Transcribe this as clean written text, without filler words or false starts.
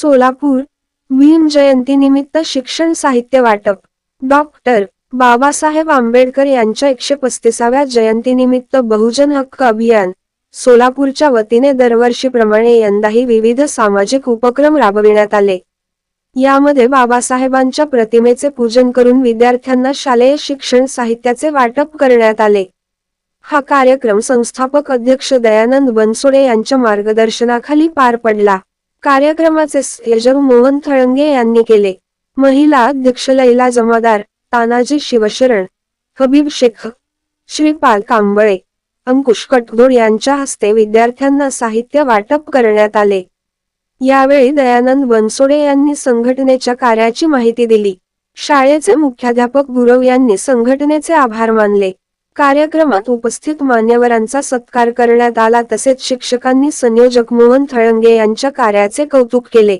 सोलापूर. भीम जयंतीनिमित्त शिक्षण साहित्य वाटप. डॉक्टर बाबासाहेब आंबेडकर यांच्या 135व्या जयंतीनिमित्त बहुजन हक्क अभियान सोलापूरच्या वतीने दरवर्षीप्रमाणे यंदाही विविध सामाजिक उपक्रम राबविण्यात आले. यामध्ये बाबासाहेबांच्या प्रतिमेचे पूजन करून विद्यार्थ्यांना शालेय शिक्षण साहित्याचे वाटप करण्यात आले. हा कार्यक्रम संस्थापक अध्यक्ष दयानंद बनसोडे यांच्या मार्गदर्शनाखाली पार पडला. कार्यक्रमाचे संयोजन मोहन थळंगे यांनी केले. महिला अध्यक्ष लैला जमादार, तानाजी शिवशरण, हबीब शेख, श्रीपाल कांबळे, अंकुश कटघोड यांच्या हस्ते विद्यार्थ्यांना साहित्य वाटप करण्यात आले. यावेळी दयानंद बनसोडे यांनी संघटनेच्या कार्याची माहिती दिली. शाळेचे मुख्याध्यापक गुरव यांनी संघटनेचे आभार मानले. कार्यक्रमात उपस्थित मान्यवरांचा सत्कार करण्यात आला. तसेच शिक्षकांनी संयोजक मोहन थळंगे यांच्या कार्याचे कौतुक केले.